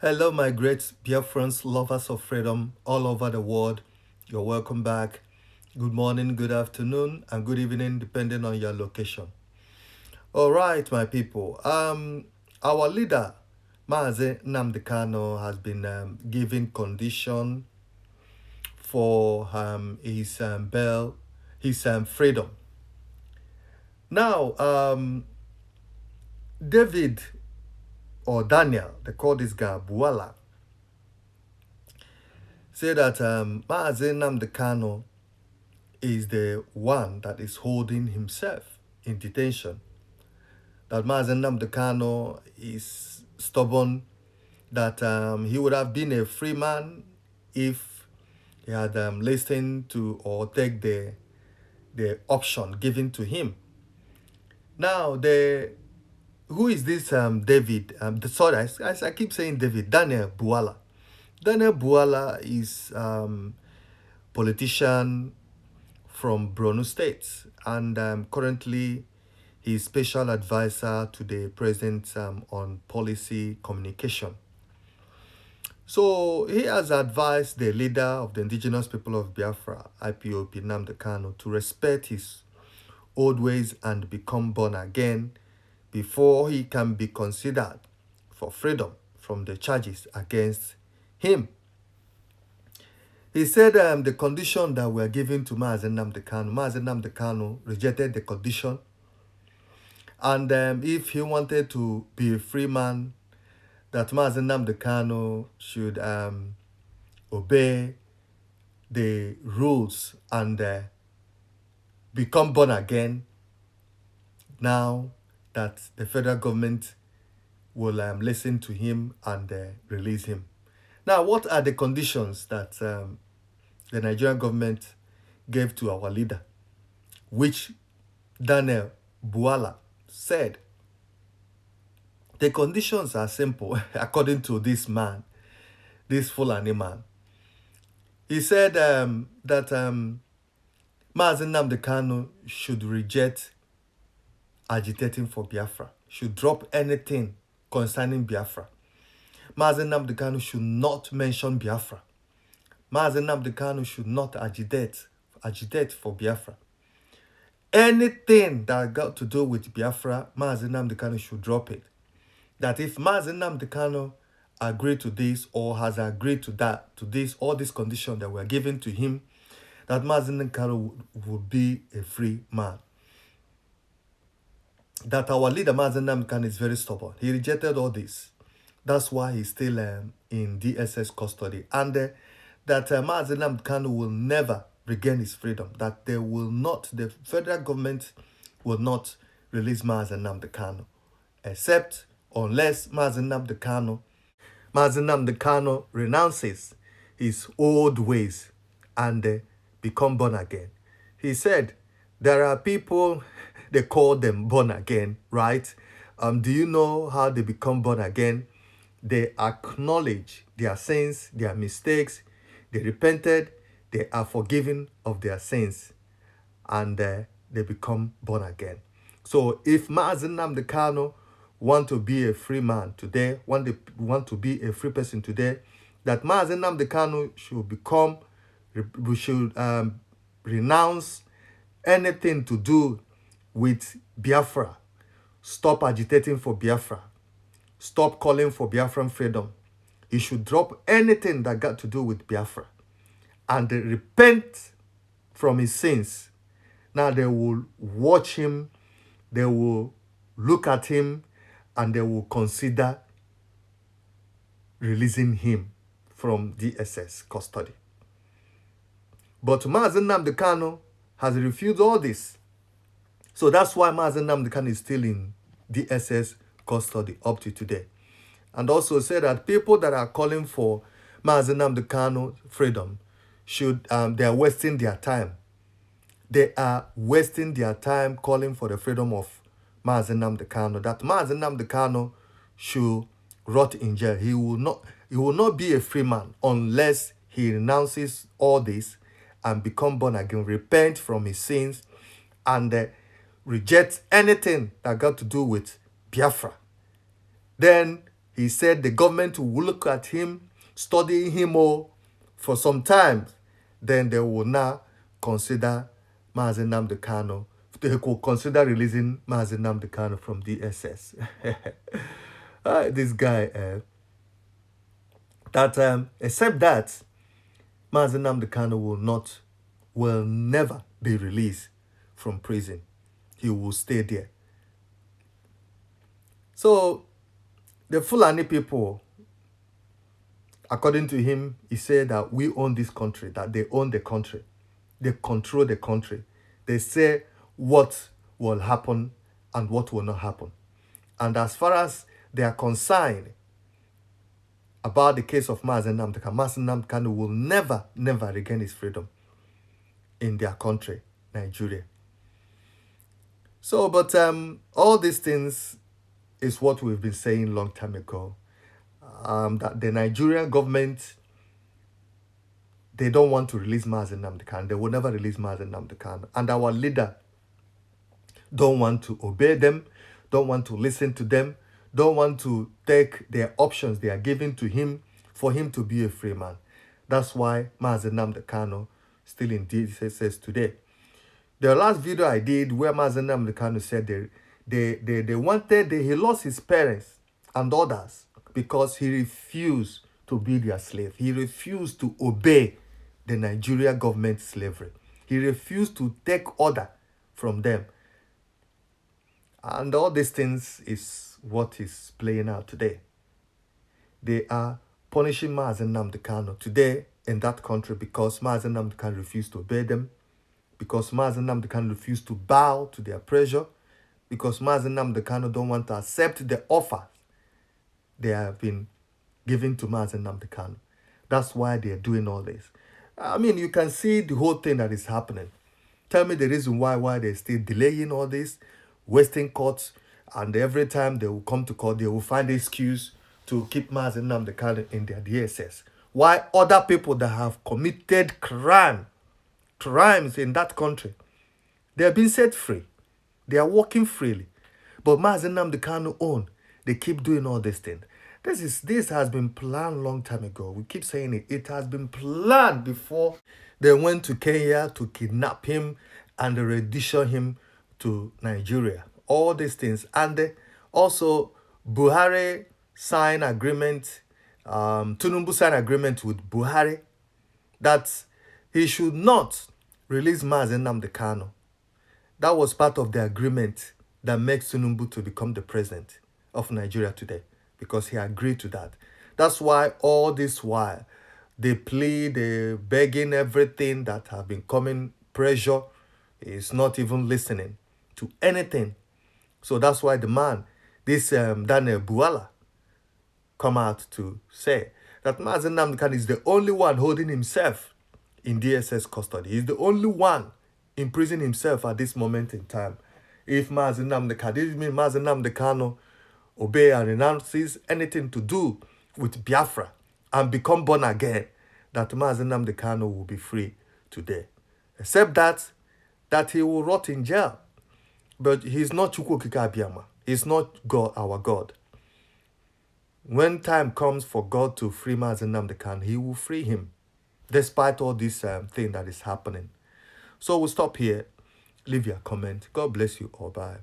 Hello, my great Biafrans, lovers of freedom all over the world. You're welcome back. Good morning, good afternoon, and good evening, depending on your location. All right, my people. Our leader, Maze Namdekano, has been given condition for his bail, his freedom. Now, David or Daniel, they call this guy Bwala, say that Maze Namdekano is the one that is holding himself in detention. That Mazen Namdekano is stubborn, that he would have been a free man if he had listened to or take the option given to him. Now, who is this David? Sorry, I keep saying David. Daniel Bwala. Daniel Bwala is politician from Borno State, and currently he's special advisor to the president on policy communication. So he has advised the leader of the indigenous people of Biafra, IPOP Nnamdi Kanu, to respect his old ways and become born again before he can be considered for freedom from the charges against him. He said the condition that were given to Mazen Nnamdi Kanu rejected the condition. And if he wanted to be a free man, that Mazen Nnamdi Kanu should obey the rules and become born again now that the federal government will listen to him and release him. Now, what are the conditions that the Nigerian government gave to our leader, which Daniel Bwala said? The conditions are simple, according to this man, this Fulani man. He said that Mazen Nnamdi Kanu should reject agitating for Biafra, should drop anything concerning Biafra. Mazen Nnamdi Kanu should not mention Biafra. Mazen Nnamdi Kanu should not agitate for Biafra. Anything that got to do with Biafra, Mazen Nnamdi Kanu should drop it. That if Mazen Nnamdi Kanu agreed to this or has agreed to that, to this, all these conditions that were given to him, that Mazen Nnamdi Kanu would be a free man. That our leader Mazen Nnamdi Kanu is very stubborn. He rejected all this. That's why he's still in DSS custody. And that Mazen Nnamdi Kanu will never regain his freedom. That the federal government will not release Mazen Nnamdi Kanu, except unless Mazen Nnamdi Kanu renounces his old ways and become born again. He said there are people, they call them born again, right? Do you know how they become born again? They acknowledge their sins, their mistakes, they repented, they are forgiven of their sins, and they become born again. So if Mazen Nnamdi Kanu want to be a free man today, want to be a free person today, that Mazen Nnamdi Kanu should renounce anything to do with Biafra. Stop agitating for Biafra. Stop calling for Biafran freedom. He should drop anything that got to do with Biafra and repent from his sins. Now they will watch him, they will look at him, and they will consider releasing him from DSS custody. But Mazen Nnamdi Kanu has refused all this. So that's why Mazen Nnamdi Kanu is still in DSS custody up to today. And also say that people that are calling for Mazen Nnamdi Kanu freedom they are wasting their time. They are wasting their time calling for the freedom of Mazen Nnamdi Kanu. That Mazen Nnamdi Kanu should rot in jail. He will not be a free man unless he renounces all this and become born again, repent from his sins, and reject anything that got to do with Biafra. Then He said the government will look at him, study him for some time. Then they will now consider Mazi Nnamdi Kanu. They could consider releasing Mazi Nnamdi Kanu from DSS. This guy, except that Mazi Nnamdi Kanu will never be released from prison. He will stay there. So the Fulani people, according to him, he said that we own this country, that they own the country. They control the country. They say what will happen and what will not happen. And as far as they are concerned about the case of Mazi Nnamdi Kanu will never, never regain his freedom in their country, Nigeria. So, but all these things is what we've been saying long time ago. That the Nigerian government, they don't want to release Mazi Nnamdi Kanu. They will never release Mazi Nnamdi Kanu. And our leader don't want to obey them, don't want to listen to them, don't want to take their options they are giving to him for him to be a free man. That's why Mazi Nnamdi Kanu still in DSS today. The last video I did where Mazi Nnamdi Kanu said he lost his parents and others because he refused to be their slave. He refused to obey the Nigeria government slavery. He refused to take order from them. And all these things is what is playing out today. They are punishing Mazi Nnamdi Kanu today in that country because Mazi Nnamdi Kanu refused to obey them, because Mazi Nnamdi Kanu refused to bow to their pressure, because Mazi Nnamdi Kanu don't want to accept the offers they have been given to Mazi Nnamdi Kanu. That's why they are doing all this. I mean, you can see the whole thing that is happening. Tell me the reason why they're still delaying all this, wasting courts, and every time they will come to court, they will find an excuse to keep Mazi Nnamdi Kanu in their DSS. Why other people that have committed crimes in that country, they have been set free. They are walking freely. But Mazi Nnamdi Kanu they keep doing all these things. This has been planned long time ago. We keep saying it. It has been planned before they went to Kenya to kidnap him and rendition him to Nigeria. All these things. And also Buhari signed agreement, Tinubu signed agreement with Buhari that he should not release Mazi Nnamdi Kanu. That was part of the agreement that makes Tinubu to become the president of Nigeria today, because he agreed to that. That's why all this while they plead, they begging everything that have been coming, pressure is not even listening to anything. So that's why the man, this Daniel Bwala, come out to say that Mazi Nnamdi Kanu is the only one holding himself in DSS custody. He's the only one imprisoning himself at this moment in time. If Mazi Nnamdi Kanu, this means Mazi Nnamdi Kanu obey and renounces anything to do with Biafra and become born again, that Mazi Nnamdi Kanu will be free today. Except that he will rot in jail. But he's not Chukwukika Abiyama. He's not God, our God. When time comes for God to free Mazi Nnamdi Kanu, he will free him, despite all this thing that is happening. So we'll stop here. Leave your comment. God bless you all. Bye.